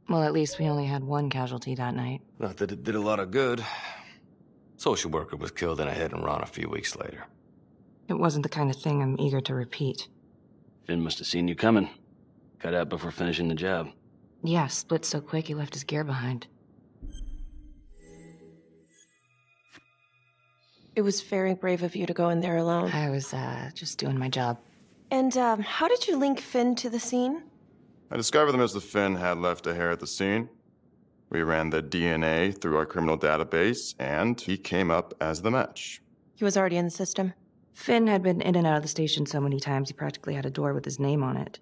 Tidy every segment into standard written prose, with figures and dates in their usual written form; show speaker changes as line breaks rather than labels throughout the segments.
Well, at least we only had one casualty that night.
Not that it did a lot of good. Social worker was killed in a hit and run a few weeks later.
It wasn't the kind of thing I'm eager to repeat.
Finn must have seen you coming. Cut out before finishing the job.
Yeah, split so quick he left his gear behind.
It was very brave of you to go in there alone.
I was, just doing my job.
And, how did you link Finn to the scene?
I discovered that Mr. Finn had left a hair at the scene. We ran the DNA through our criminal database, and he came up as the match.
He was already in the system.
Finn had been in and out of the station so many times he practically had a door with his name on it.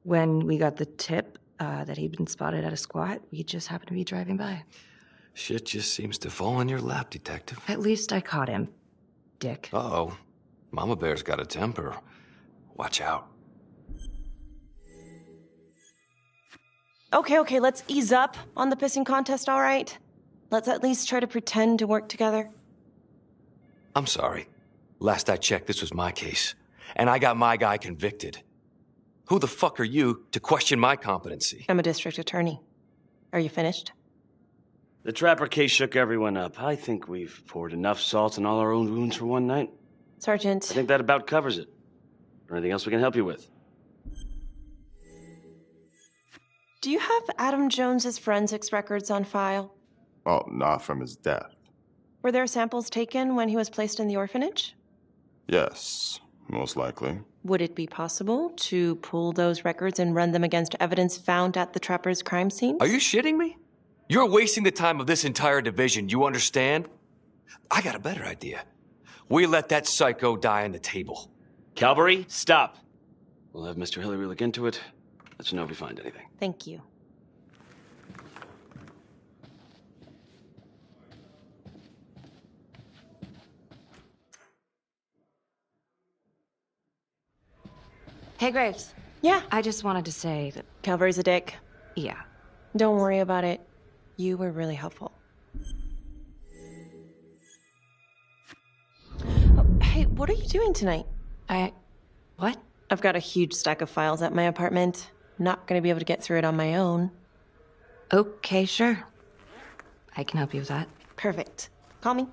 When we got the tip that he'd been spotted at a squat, we just happened to be driving by.
Shit just seems to fall in your lap, Detective.
At least I caught him, Dick.
Uh-oh. Mama Bear's got a temper. Watch out.
Okay, let's ease up on the pissing contest, all right? Let's at least try to pretend to work together.
I'm sorry. Last I checked, this was my case. And I got my guy convicted. Who the fuck are you to question my competency?
I'm a district attorney. Are you finished?
The Trapper case shook everyone up. I think we've poured enough salt in all our own wounds for one night.
Sergeant.
I think that about covers it. Or anything else we can help you with?
Do you have Adam Jones's forensics records on file?
Well, not from his death.
Were there samples taken when he was placed in the orphanage?
Yes, most likely.
Would it be possible to pull those records and run them against evidence found at the Trapper's crime scene?
Are you shitting me? You're wasting the time of this entire division, you understand? I got a better idea. We let that psycho die on the table.
Calvary, stop. We'll have Mr. Hillary look into it. Let you know if we find anything.
Thank you.
Hey, Graves.
Yeah.
I just wanted to say that,
Calvary's a dick.
yeah.
Don't worry about it. You were really helpful. Oh, hey, what are you doing tonight?
What?
I've got a huge stack of files at my apartment. Not gonna be able to get through it on my own.
Okay, sure. I can help you with that.
Perfect. Call me.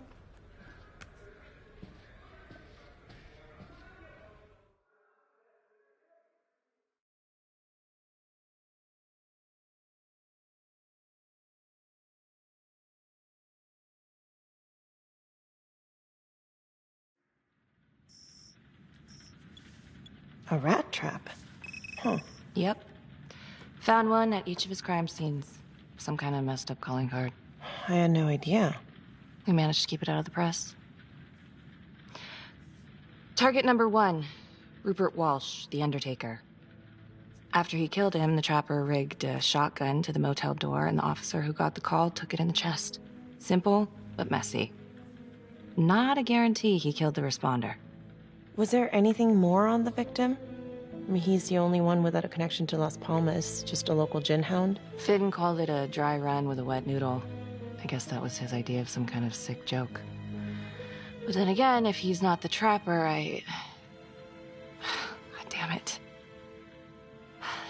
A rat trap? Huh.
Yep. Found one at each of his crime scenes. Some kind of messed up calling card.
I had no idea.
We managed to keep it out of the press. Target number 1, Rupert Walsh, the Undertaker. After he killed him, the Trapper rigged a shotgun to the motel door, and the officer who got the call took it in the chest. Simple, but messy. Not a guarantee he killed the responder.
Was there anything more on the victim? I mean, he's the only one without a connection to Las Palmas, just a local gin hound.
Finn called it a dry run with a wet noodle. I guess that was his idea of some kind of sick joke. But then again, if he's not the Trapper, God damn it.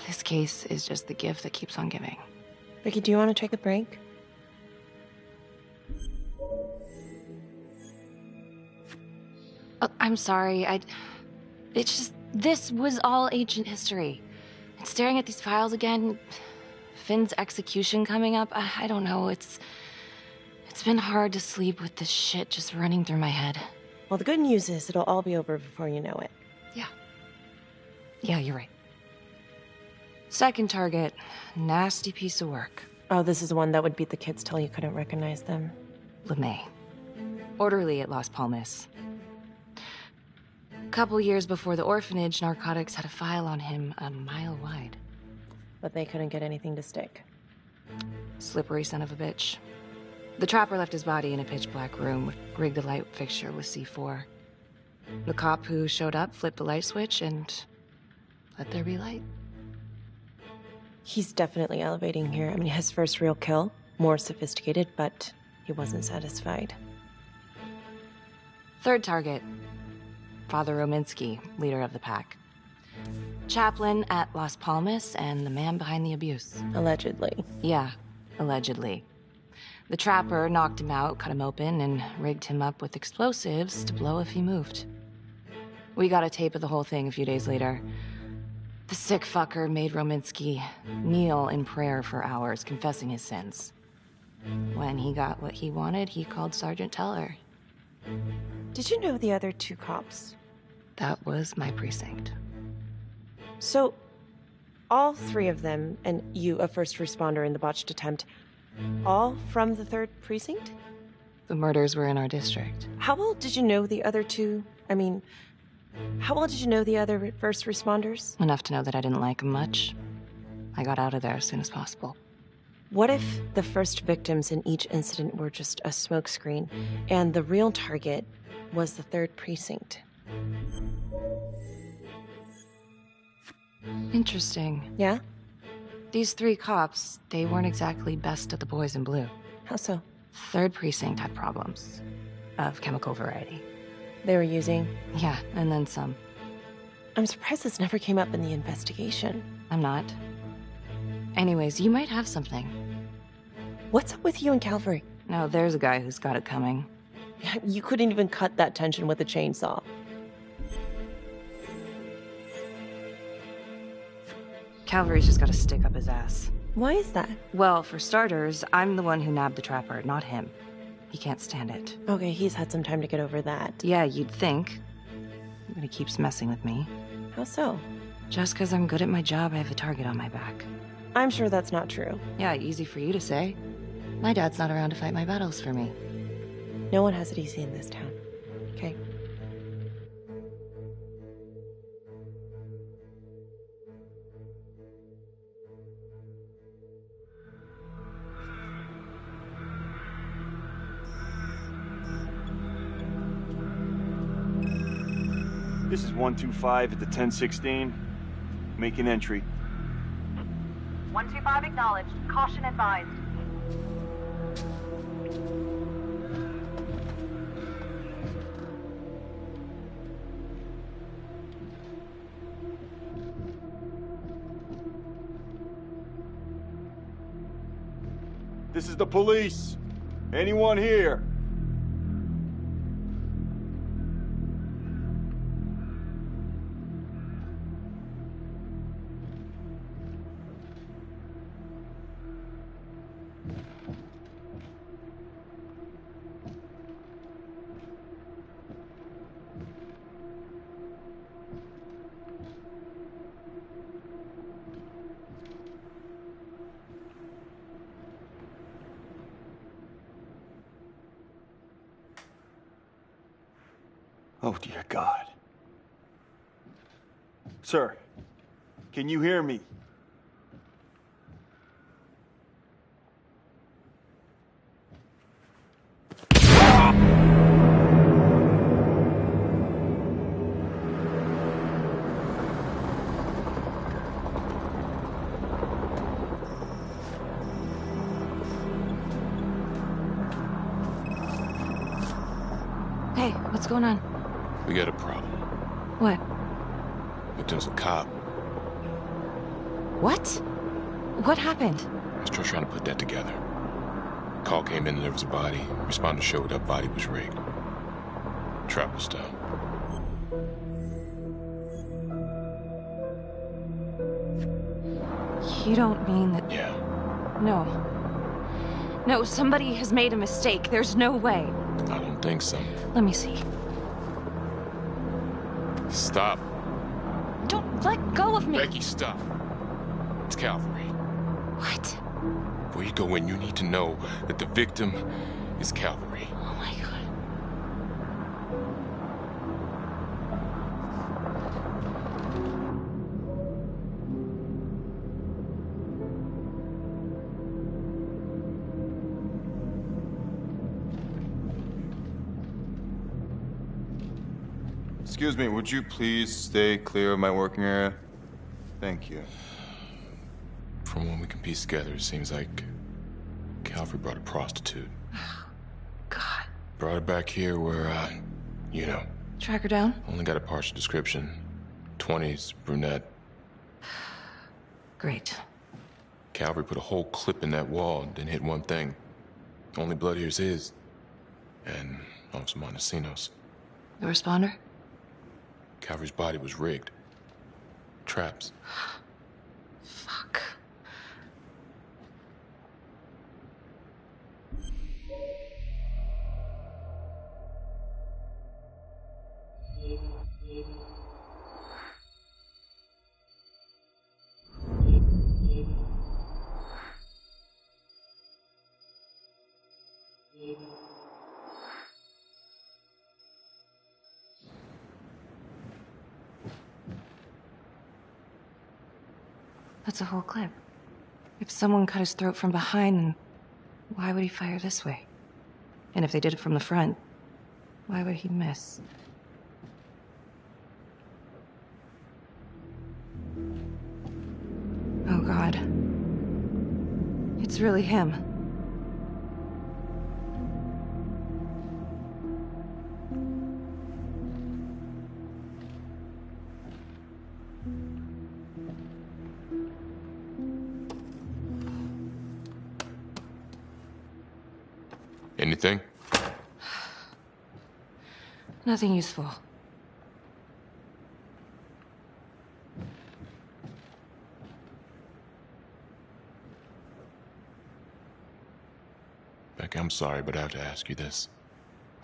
This case is just the gift that keeps on giving.
Ricky, do you want to take a break?
Oh, I'm sorry, it's just, this was all ancient history. And staring at these files again, Finn's execution coming up, I don't know, it's been hard to sleep with this shit just running through my head.
Well, the good news is it'll all be over before you know it.
Yeah, you're right. Second target, nasty piece of work.
Oh, this is the one that would beat the kids till you couldn't recognize them.
LeMay. Orderly at Las Palmas. Couple years before the orphanage, narcotics had a file on him a mile wide.
But they couldn't get anything to stick.
Slippery son of a bitch. The Trapper left his body in a pitch-black room, rigged the light fixture with C4. The cop who showed up flipped the light switch and let there be light.
He's definitely elevating here. I mean, his first real kill, more sophisticated, but he wasn't satisfied.
Third target, Father Rominsky, leader of the pack. Chaplain at Las Palmas and the man behind the abuse.
Allegedly.
Yeah, allegedly. The trapper knocked him out, cut him open, and rigged him up with explosives to blow if he moved. We got a tape of the whole thing a few days later. The sick fucker made Rominsky kneel in prayer for hours, confessing his sins. When he got what he wanted, he called Sergeant Teller.
Did you know the other two cops?
That was my precinct.
So, all three of them, and you, a first responder in the botched attempt, all from the 3rd precinct?
The murders were in our district.
How well did you know the other two? I mean, how well did you know the other first responders?
Enough to know that I didn't like him much. I got out of there as soon as possible.
What if the first victims in each incident were just a smokescreen, and the real target was the 3rd precinct?
Interesting.
Yeah?
These 3 cops, they weren't exactly best of the boys in blue.
How so?
3rd precinct had problems. Of chemical variety.
They were using...
Yeah, and then some.
I'm surprised this never came up in the investigation.
I'm not. Anyways, you might have something.
What's up with you and Calvary?
No, there's a guy who's got it coming.
You couldn't even cut that tension with a chainsaw.
Calvary's just gotta stick up his ass.
Why is that?
Well, for starters, I'm the one who nabbed the trapper, not him. He can't stand it.
Okay, he's had some time to get over that.
Yeah, you'd think. But he keeps messing with me.
How so?
Just because I'm good at my job, I have a target on my back.
I'm sure that's not true.
Yeah, easy for you to say. My dad's not around to fight my battles for me.
No one has it easy in this town. Okay?
This is 125 at the 1016. Make an entry.
125 acknowledged. Caution advised.
This is the police. Anyone here? Oh, dear God. Sir, can you hear me?
Hey, what's going on?
We got a problem.
What?
Victim's a cop.
What? What happened?
I was just trying to put that together. Call came in and there was a body. Responder showed up, body was rigged. Trap was down.
You don't mean that...
Yeah.
No. No, somebody has made a mistake. There's no way.
I don't think so.
Let me see.
Stop.
Don't let go of me.
Becky, stop. It's Calvary.
What?
Before you go in, you need to know that the victim is Calvary.
Oh my God.
Excuse me, would you please stay clear of my working area? Thank you.
From what we can piece together, it seems like Calvary brought a prostitute.
God.
Brought her back here where, you know.
Track her down?
Only got a partial description. 20s, brunette.
Great.
Calvary put a whole clip in that wall, didn't hit one thing. Only blood here's his. And Officer Montesinos.
The responder?
Calvary's body was rigged. Traps.
Fuck. That's a whole clip. If someone cut his throat from behind, then why would he fire this way? And if they did it from the front, why would he miss? Oh, God. It's really him.
Anything?
Nothing useful.
Becky, I'm sorry, but I have to ask you this.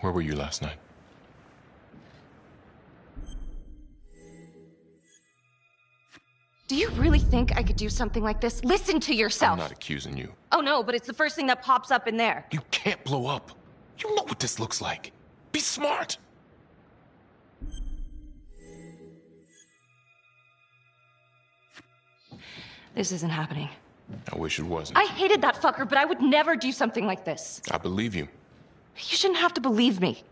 Where were you last night?
Do you really think I could do something like this? Listen to yourself!
I'm not accusing you.
Oh no, but it's the first thing that pops up in there.
You can't blow up. You know what this looks like. Be smart.
This isn't happening.
I wish it wasn't.
I hated that fucker, but I would never do something like this.
I believe you.
You shouldn't have to believe me.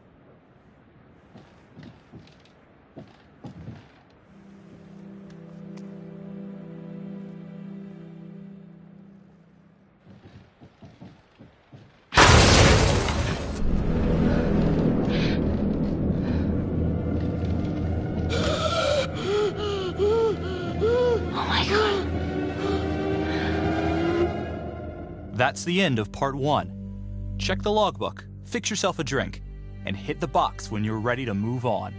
That's the end of part 1. Check the logbook, fix yourself a drink, and hit the box when you're ready to move on.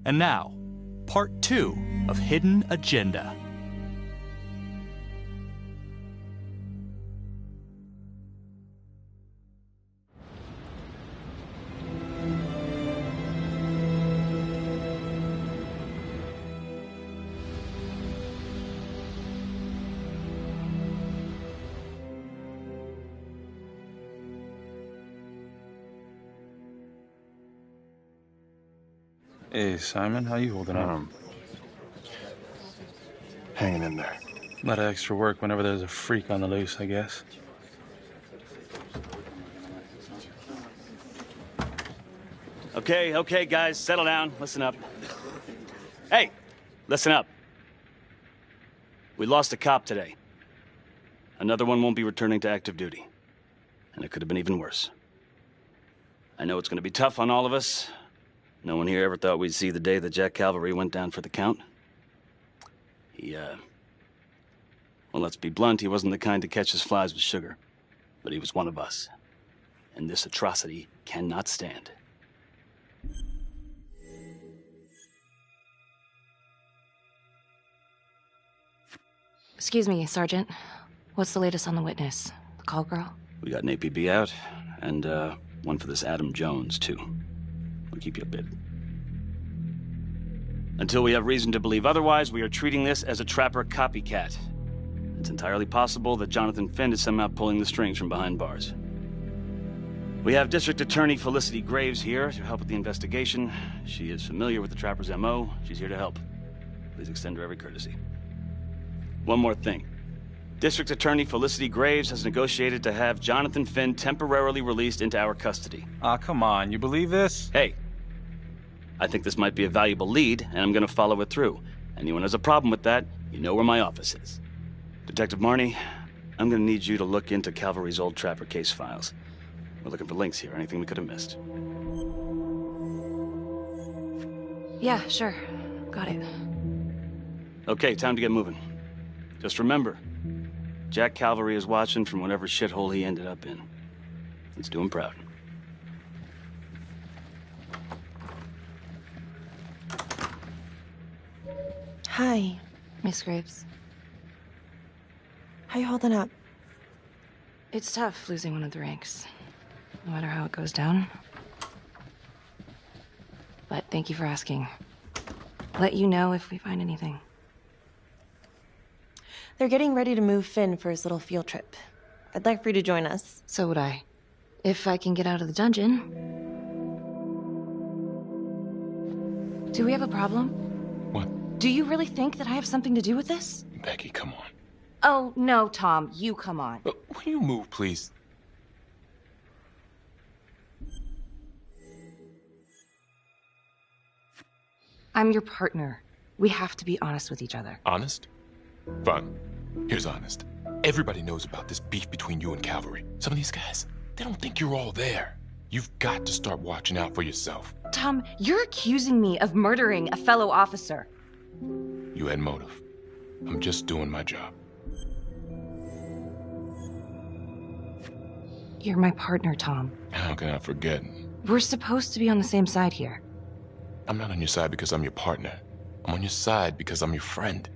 And now, part 2 of Hidden Agenda.
Hey, Simon, how you holding up?
Hanging in there.
A lot of extra work whenever there's a freak on the loose, I guess.
Okay, guys, settle down. Listen up. Hey, listen up. We lost a cop today. Another one won't be returning to active duty. And it could have been even worse. I know it's going to be tough on all of us. No one here ever thought we'd see the day that Jack Calvary went down for the count. Well, let's be blunt, he wasn't the kind to catch his flies with sugar. But he was one of us. And this atrocity cannot stand.
Excuse me, Sergeant. What's the latest on the witness? The call girl?
We got an APB out, and one for this Adam Jones, too. We'll keep you updated. Until we have reason to believe otherwise, we are treating this as a Trapper copycat. It's entirely possible that Jonathan Finn is somehow pulling the strings from behind bars. We have District Attorney Felicity Graves here to help with the investigation. She is familiar with the Trapper's MO. She's here to help. Please extend her every courtesy. One more thing. District Attorney Felicity Graves has negotiated to have Jonathan Finn temporarily released into our custody.
Ah, come on. You believe this?
Hey, I think this might be a valuable lead, and I'm going to follow it through. Anyone has a problem with that, you know where my office is. Detective Marnie, I'm going to need you to look into Calvary's old Trapper case files. We're looking for links here, anything we could have missed.
Yeah, sure. Got it.
Okay, time to get moving. Just remember, Jack Calvary is watching from whatever shithole he ended up in. Let's do him proud.
Hi.
Miss Graves.
How you holding up?
It's tough losing one of the ranks, no matter how it goes down. But thank you for asking. Let you know if we find anything.
They're getting ready to move Finn for his little field trip. I'd like for you to join us.
So would I. If I can get out of the dungeon. Do we have a problem?
What?
Do you really think that I have something to do with this?
Becky, come on.
Oh, no, Tom. You come on.
Will you move, please?
I'm your partner. We have to be honest with each other.
Honest? Fine. Here's honest. Everybody knows about this beef between you and Calvary. Some of these guys, they don't think you're all there. You've got to start watching out for yourself.
Tom, you're accusing me of murdering a fellow officer.
You had motive. I'm just doing my job.
You're my partner, Tom.
How can I forget?
We're supposed to be on the same side here.
I'm not on your side because I'm your partner. I'm on your side because I'm your friend.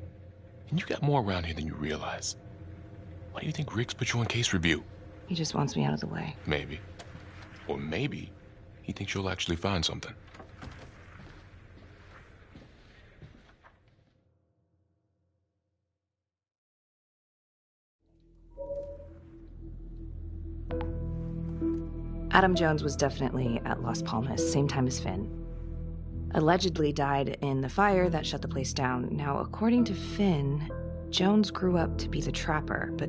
And you got more around here than you realize. Why do you think Riggs put you on case review?
He just wants me out of the way.
Maybe. Or maybe he thinks you'll actually find something.
Adam Jones was definitely at Las Palmas, same time as Finn. Allegedly died in the fire that shut the place down. Now, according to Finn, Jones grew up to be the trapper, but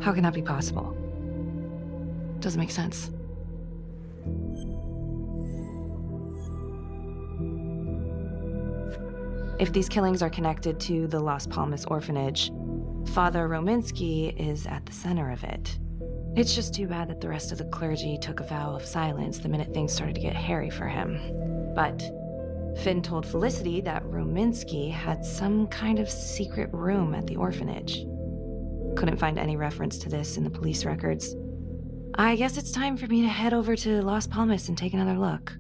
how can that be possible? Doesn't make sense. If these killings are connected to the Las Palmas orphanage, Father Rominsky is at the center of it. It's just too bad that the rest of the clergy took a vow of silence the minute things started to get hairy for him. But Finn told Felicity that Rominsky had some kind of secret room at the orphanage. Couldn't find any reference to this in the police records. I guess it's time for me to head over to Las Palmas and take another look.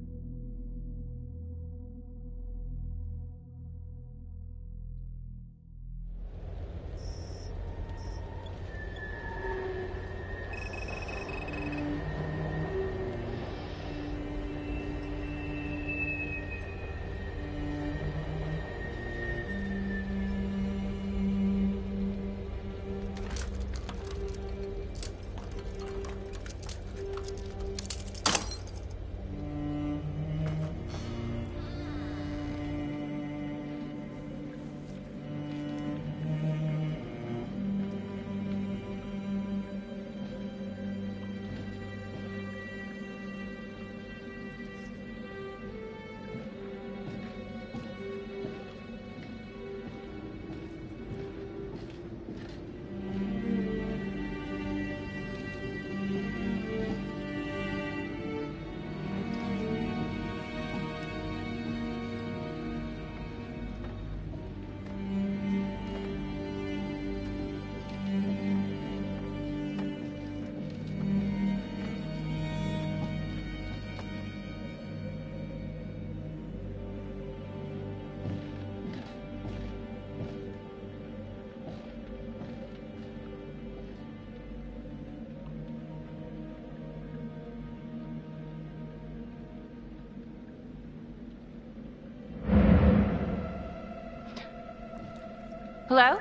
Hello?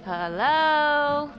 Hello?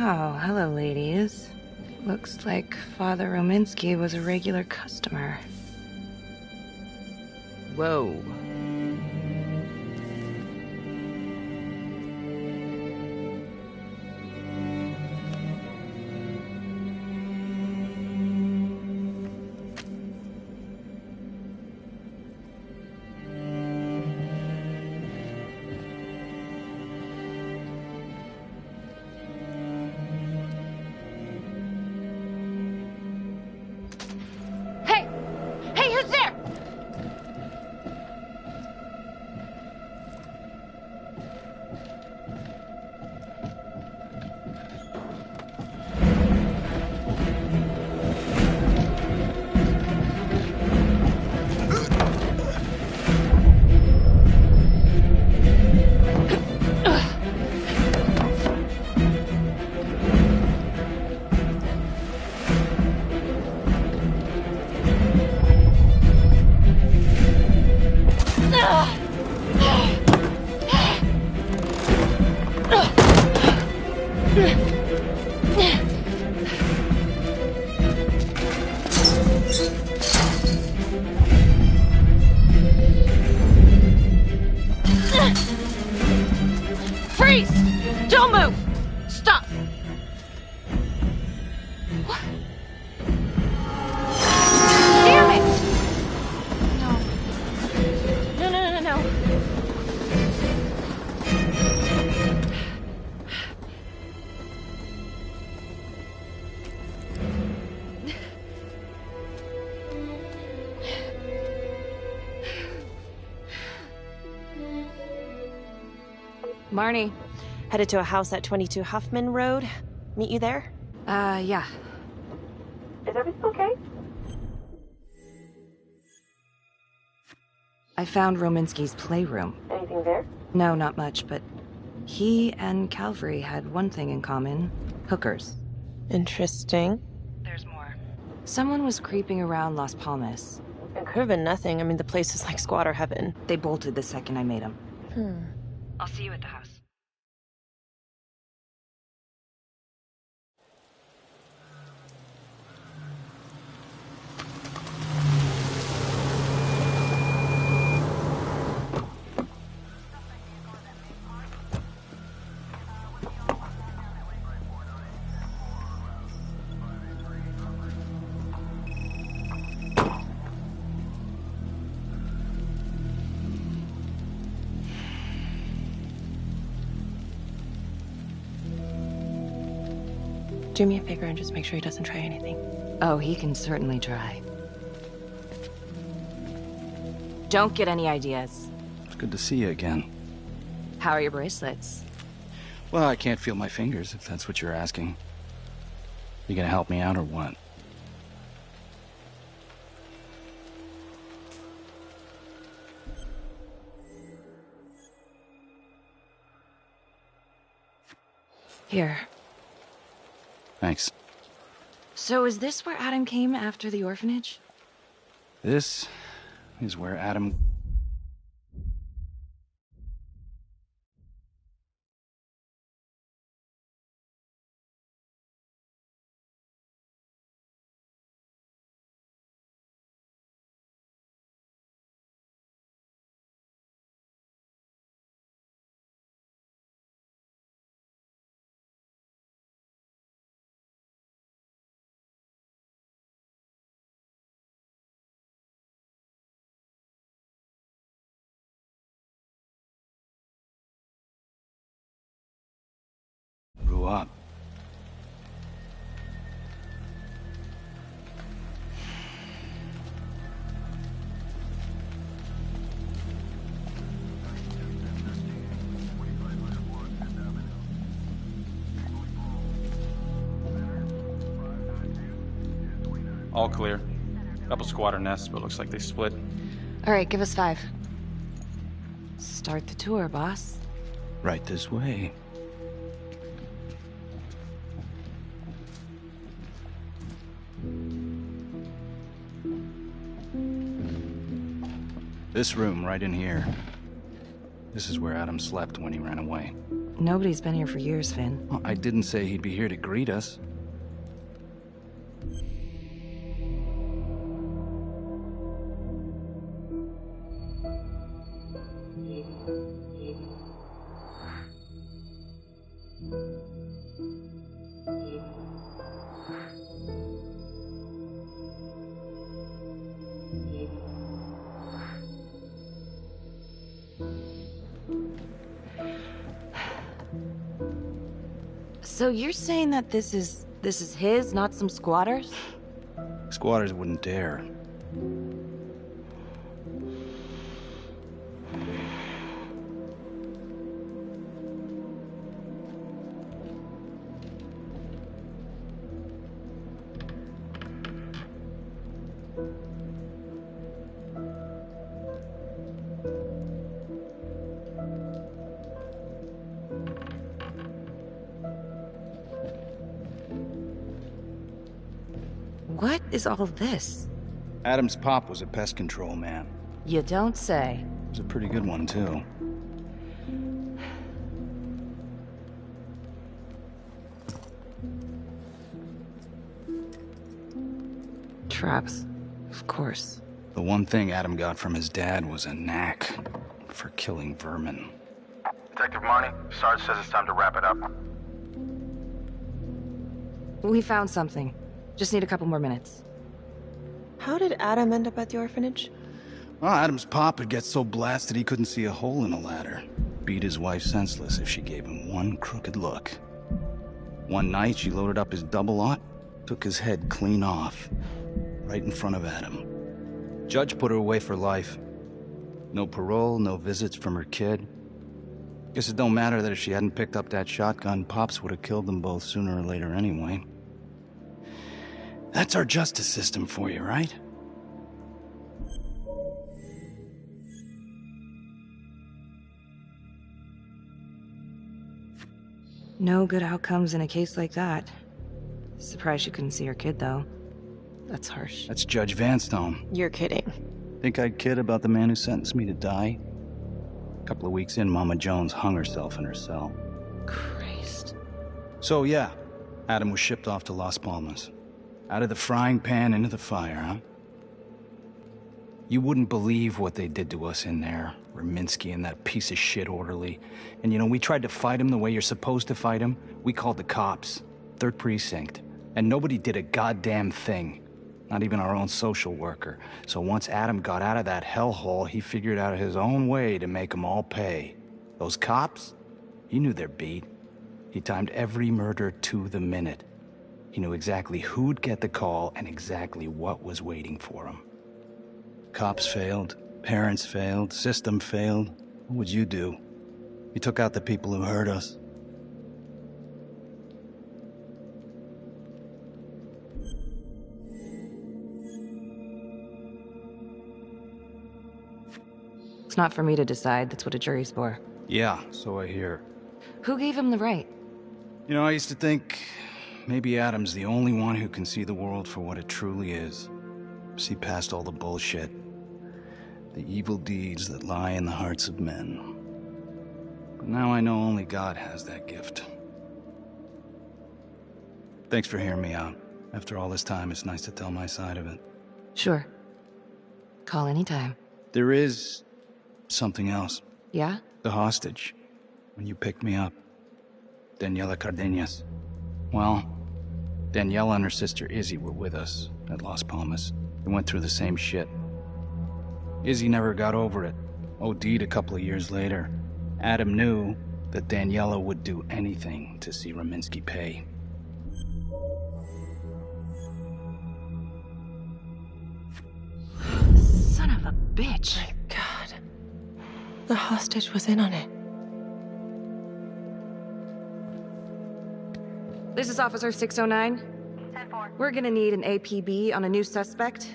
Oh, hello, ladies. Looks like Father Rominsky was a regular customer. Whoa. Marnie.
Headed to a house at 22 Huffman Road. Meet you there?
Yeah.
Is everything okay?
I found Rominsky's playroom.
Anything there?
No, not much, but he and Calvary had one thing in common. Hookers.
Interesting.
There's more. Someone was creeping around Las Palmas.
It could have been nothing. I mean, the place is like squatter heaven.
They bolted the second I made them.
Hmm.
I'll see you at the house.
Do me a favor and just make sure he doesn't try anything.
Oh, he can certainly try. Don't get any ideas.
It's good to see you again.
How are your bracelets?
Well, I can't feel my fingers, if that's what you're asking. You gonna help me out or what?
Here.
Thanks.
So is this where Adam came after the orphanage?
This is where Adam... grew up. All clear. Couple squatter nests, but looks like they split.
All right, give us 5. Start the tour, boss.
Right this way. This room right in here. This is where Adam slept when he ran away.
Nobody's been here for years, Finn.
Well, I didn't say he'd be here to greet us.
So you're saying that this is his, not some squatters?
Squatters wouldn't dare.
What is all this?
Adam's pop was a pest control man.
You don't say.
He was a pretty good one, too.
Traps, of course.
The one thing Adam got from his dad was a knack for killing vermin.
Detective Marnie, Sarge says it's time to wrap it up.
We found something. Just need a couple more minutes.
How did Adam end up at the orphanage?
Well, Adam's pop would get so blasted he couldn't see a hole in a ladder. Beat his wife senseless if she gave him one crooked look. One night, she loaded up his double-aught, took his head clean off, right in front of Adam. Judge put her away for life. No parole, no visits from her kid. Guess it don't matter that if she hadn't picked up that shotgun, Pops would have killed them both sooner or later anyway. That's our justice system for you, right?
No good outcomes in a case like that. Surprised she couldn't see her kid, though. That's harsh.
That's Judge Vanstone.
You're kidding.
Think I'd kid about the man who sentenced me to die? A couple of weeks in, Mama Jones hung herself in her cell.
Christ.
So yeah, Adam was shipped off to Las Palmas. Out of the frying pan into the fire, huh? You wouldn't believe what they did to us in there. Raminsky and that piece of shit orderly. And you know, we tried to fight him the way you're supposed to fight him. We called the cops. 3rd Precinct. And nobody did a goddamn thing. Not even our own social worker. So once Adam got out of that hellhole, he figured out his own way to make them all pay. Those cops? He knew their beat. He timed every murder to the minute. He knew exactly who'd get the call and exactly what was waiting for him. Cops failed, parents failed, system failed. What would you do? He took out the people who hurt us.
It's not for me to decide. That's what a jury's for.
Yeah, so I hear.
Who gave him the right?
You know, I used to think maybe Adam's the only one who can see the world for what it truly is. See past all the bullshit. The evil deeds that lie in the hearts of men. But now I know only God has that gift. Thanks for hearing me out. After all this time, it's nice to tell my side of it.
Sure. Call anytime.
There is something else.
Yeah?
The hostage. When you picked me up. Daniela Cardenas. Well, Daniela and her sister Izzy were with us at Las Palmas. They went through the same shit. Izzy never got over it. OD'd a couple of years later. Adam knew that Daniela would do anything to see Raminsky pay.
Son of a bitch.
My God. The hostage was in on it.
This is Officer 609.
10-4.
We're gonna need an APB on a new suspect.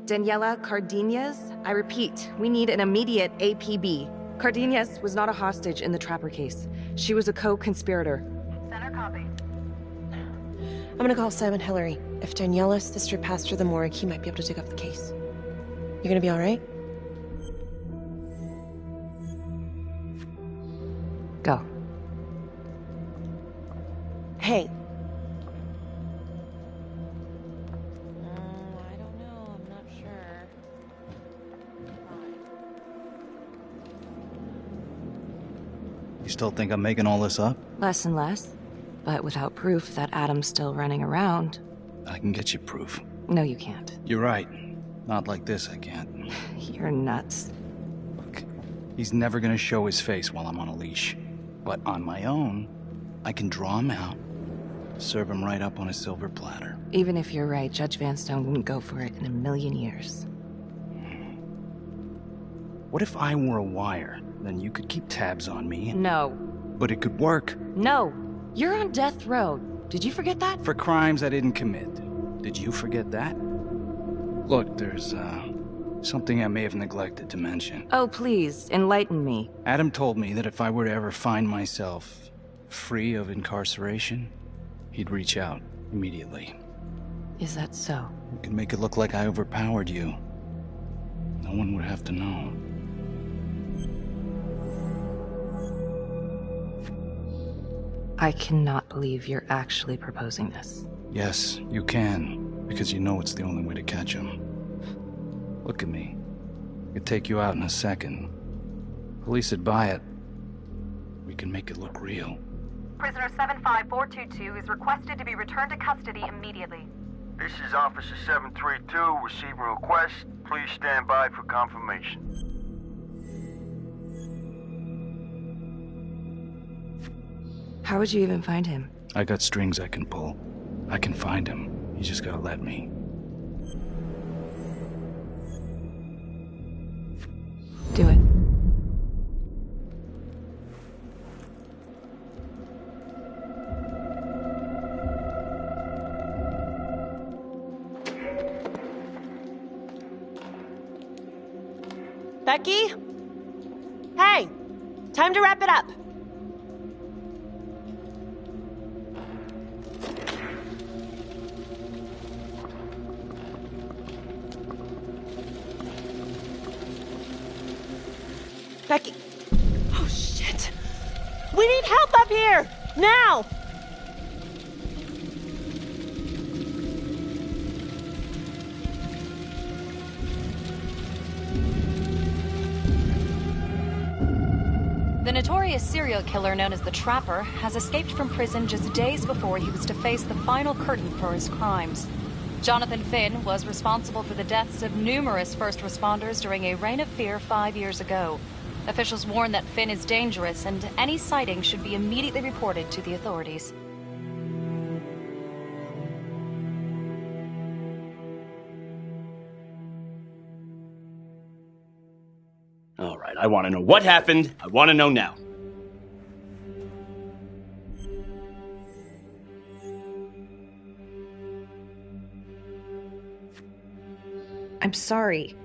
Daniela Cardenas. I repeat, we need an immediate APB. Cardenas was not a hostage in the Trapper case. She was a co-conspirator.
Center copy.
I'm gonna call Simon Hillary. If Daniela's sister passed through the morgue, he might be able to take up the case. You gonna be all right?
Go.
Hey. I don't know. I'm not sure.
You still think I'm making all this up?
Less and less. But without proof that Adam's still running around.
I can get you proof.
No, you can't.
You're right. Not like this, I can't.
You're nuts.
Look, he's never gonna show his face while I'm on a leash. But on my own, I can draw him out, serve him right up on a silver platter.
Even if you're right, Judge Vanstone wouldn't go for it in a million years.
What if I were a wire? Then you could keep tabs on me.
No.
But it could work.
No. You're on death row. Did you forget that?
For crimes I didn't commit. Did you forget that? Look, there's, something I may have neglected to mention.
Oh, please, enlighten me.
Adam told me that if I were to ever find myself free of incarceration, he'd reach out immediately.
Is that so?
You could make it look like I overpowered you. No one would have to know.
I cannot believe you're actually proposing this.
Yes, you can, because you know it's the only way to catch him. Look at me. I could take you out in a second. Police would buy it. We can make it look real.
Prisoner 75422 is requested to be returned to custody immediately.
This is Officer 732 receiving request. Please stand by for confirmation.
How would you even find him?
I got strings I can pull. I can find him. You just gotta let me.
Do it.
Becky? Hey, time to wrap it up. Becky. Oh, shit. We need help up here! Now!
The notorious serial killer known as the Trapper has escaped from prison just days before he was to face the final curtain for his crimes. Jonathan Finn was responsible for the deaths of numerous first responders during a reign of fear 5 years ago. Officials warn that Finn is dangerous and any sighting should be immediately reported to the authorities.
All right, I want to know what happened. I want to know now.
I'm sorry.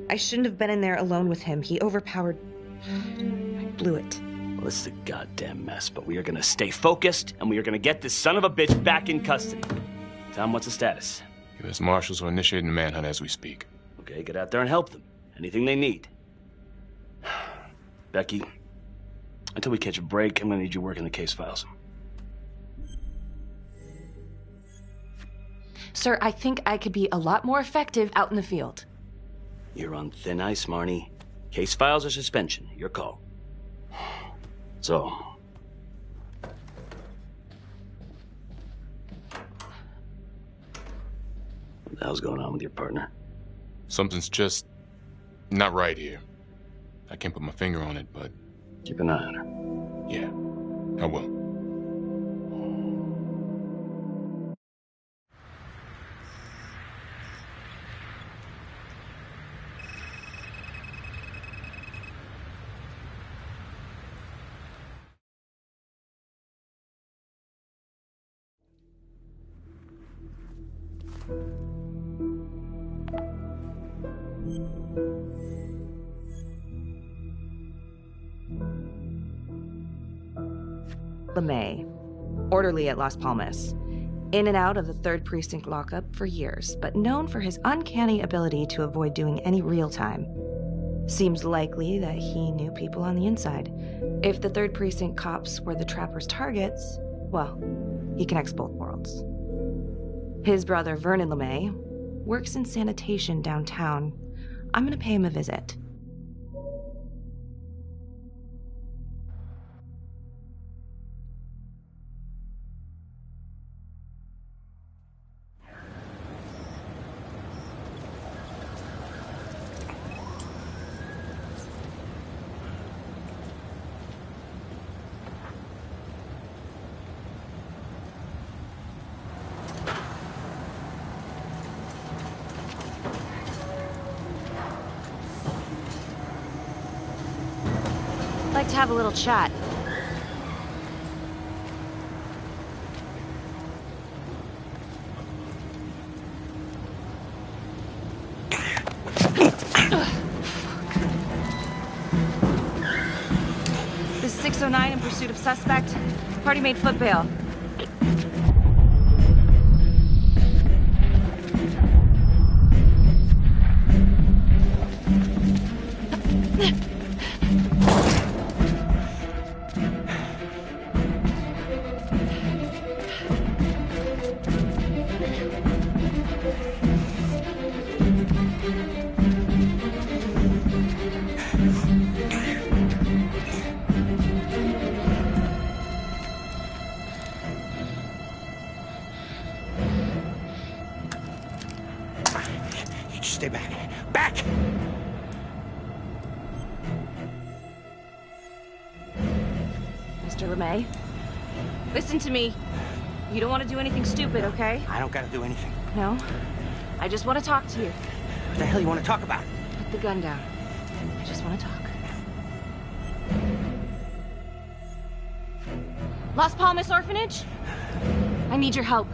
I shouldn't have been in there alone with him. He overpowered... I blew it.
Well, this is a goddamn mess, but we are gonna stay focused, and we are gonna get this son of a bitch back in custody. Tom, what's the status?
U.S. Marshals are initiating a manhunt as we speak.
Okay, get out there and help them. Anything they need. Becky, until we catch a break, I'm gonna need you working the case files.
Sir, I think I could be a lot more effective out in the field.
You're on thin ice, Marnie. Case files or suspension, your call. So... what the hell's going on with your partner?
Something's just not right here. I can't put my finger on it, but...
keep an eye on her.
Yeah, I will.
LeMay, orderly at Las Palmas. In and out of the 3rd Precinct lockup for years, but known for his uncanny ability to avoid doing any real time. Seems likely that he knew people on the inside. If the 3rd Precinct cops were the Trapper's targets, well, he connects both worlds. His brother, Vernon LeMay, works in sanitation downtown. I'm gonna pay him a visit.
I'd like to have a little chat. This is 609 in pursuit of suspect. Party made foot bail.
Stay back. Back!
Mr. LeMay, listen to me. You don't want to do anything stupid, okay?
I don't gotta do anything.
No? I just want to talk to you.
What the hell you want to talk about?
Put the gun down. I just want to talk. Las Palmas Orphanage? I need your help.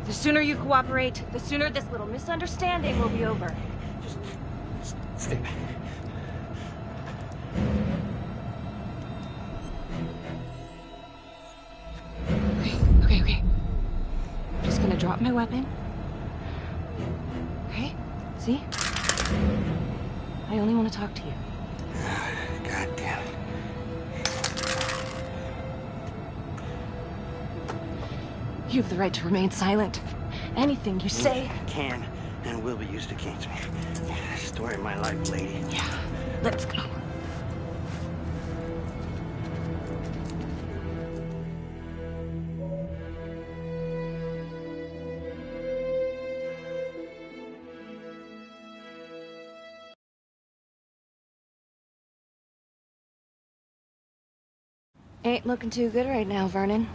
The sooner you cooperate, the sooner this little misunderstanding will be over.
Just stay back.
my weapon. Okay? See? I only want to talk to you.
God damn it.
You have the right to remain silent. Anything you say...
Can and will be used against me. Story of my life, lady.
Yeah, let's go. Ain't looking too good right now, Vernon.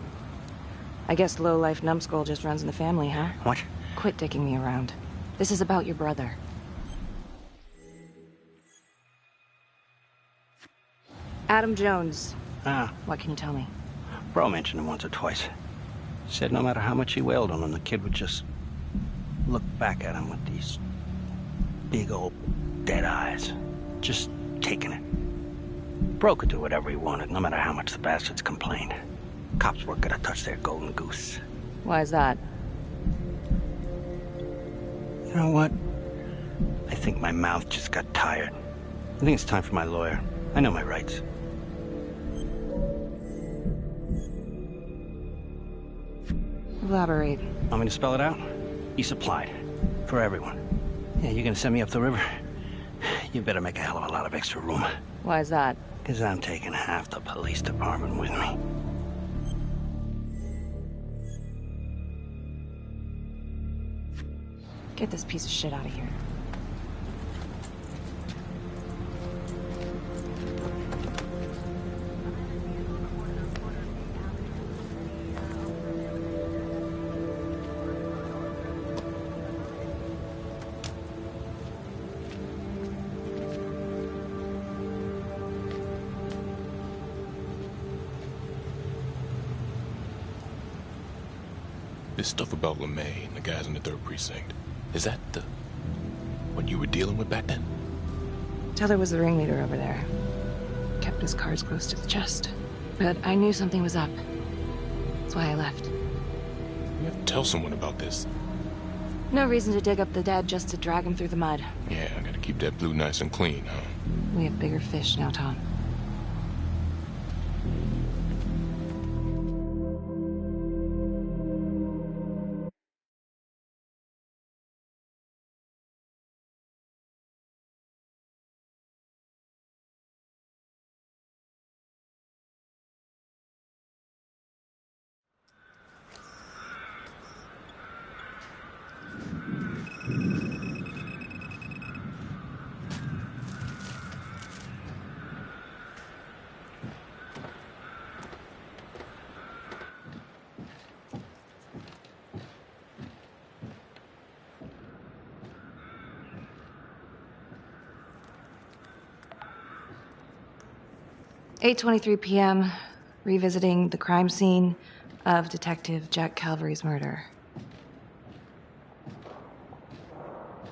I guess low-life numbskull just runs in the family, huh?
What?
Quit dicking me around. This is about your brother. Adam Jones.
Ah.
What can you tell me?
Bro mentioned him once or twice. Said no matter how much he wailed on him, the kid would just look back at him with these big old dead eyes. Just taking it. Bro could do whatever he wanted, no matter how much the bastards complained. Cops weren't gonna touch their golden goose.
Why is that?
You know what? I think my mouth just got tired. I think it's time for my lawyer. I know my rights.
Elaborate.
Want me to spell it out? He supplied. For everyone. Yeah, you're gonna send me up the river? You better make a hell of a lot of extra room.
Why is that?
Because I'm taking half the police department with me.
Get this piece of shit out of here.
This stuff about LeMay and the guys in the 3rd Precinct, is that what you were dealing with back then?
Teller was the ringleader over there. Kept his cards close to the chest. But I knew something was up. That's why I left.
You have to tell someone about this.
No reason to dig up the dead just to drag him through the mud.
Yeah, I gotta keep that blue nice and clean, huh?
We have bigger fish now, Tom. "8:23 p.m., revisiting the crime scene of Detective Jack Calvary's murder.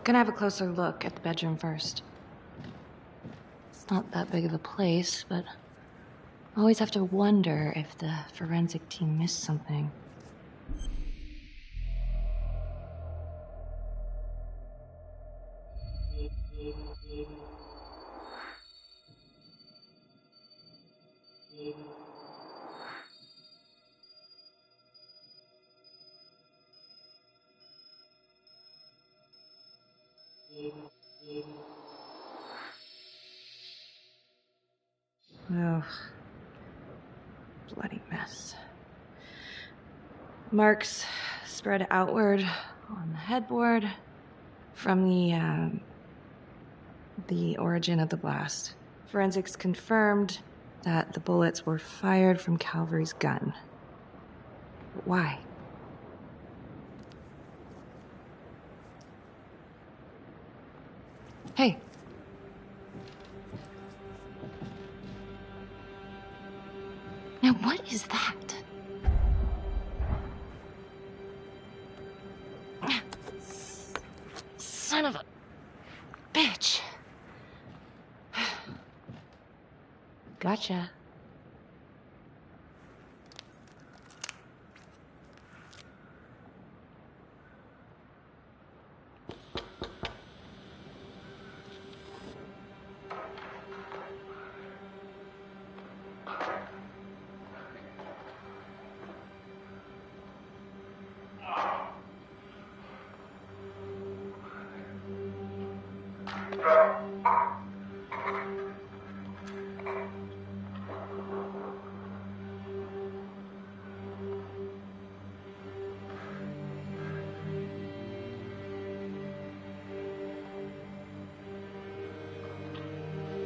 Gonna have a closer look at the bedroom first. It's not that big of a place, but I always have to wonder if the forensic team missed something. Ugh. Bloody mess. Marks spread outward on the headboard from the origin of the blast. Forensics confirmed that the bullets were fired from Calvary's gun. But why? Hey. Now what is that? Son of a bitch. Gotcha.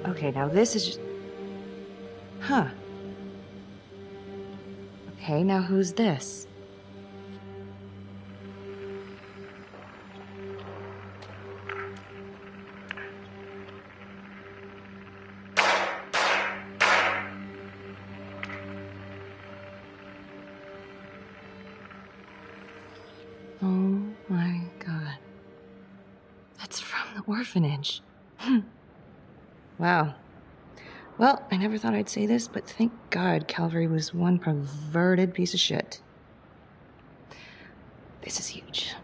Okay, now this is just... Huh. Okay, now who's this? Oh my god. That's from the orphanage. Wow. Well, I never thought I'd say this, but thank God Calvary was one perverted piece of shit. This is huge.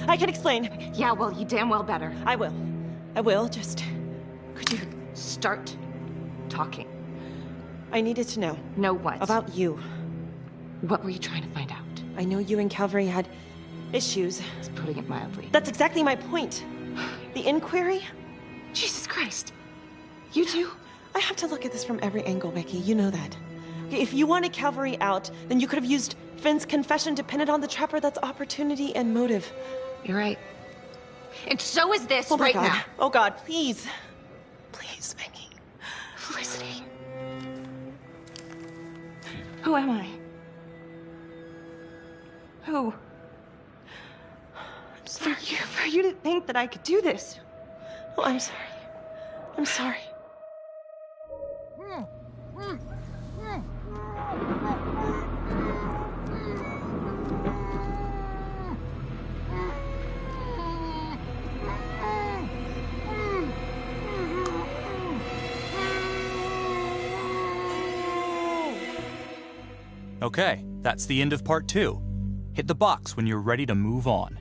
I can explain.
Yeah, well, you damn well better.
I will. I will, just...
Could you start talking?
I needed to know.
Know what?
About you.
What were you trying to find out?
I know you and Calvary had issues.
It's putting it mildly.
That's exactly my point. The inquiry?
Jesus Christ. You too?
I have to look at this from every angle, Becky. You know that. If you wanted Calvary out, then you could have used Finn's confession to pin it on the Trapper. That's opportunity and motive.
You're right. And so is this
oh
right
God.
now.
Oh God, please. Please, Becky.
Felicity. Who am I? Who?
I'm sorry.
For you to think that I could do this.
Oh, I'm sorry. I'm sorry.
Okay, that's the end of part 2. Hit the box when you're ready to move on.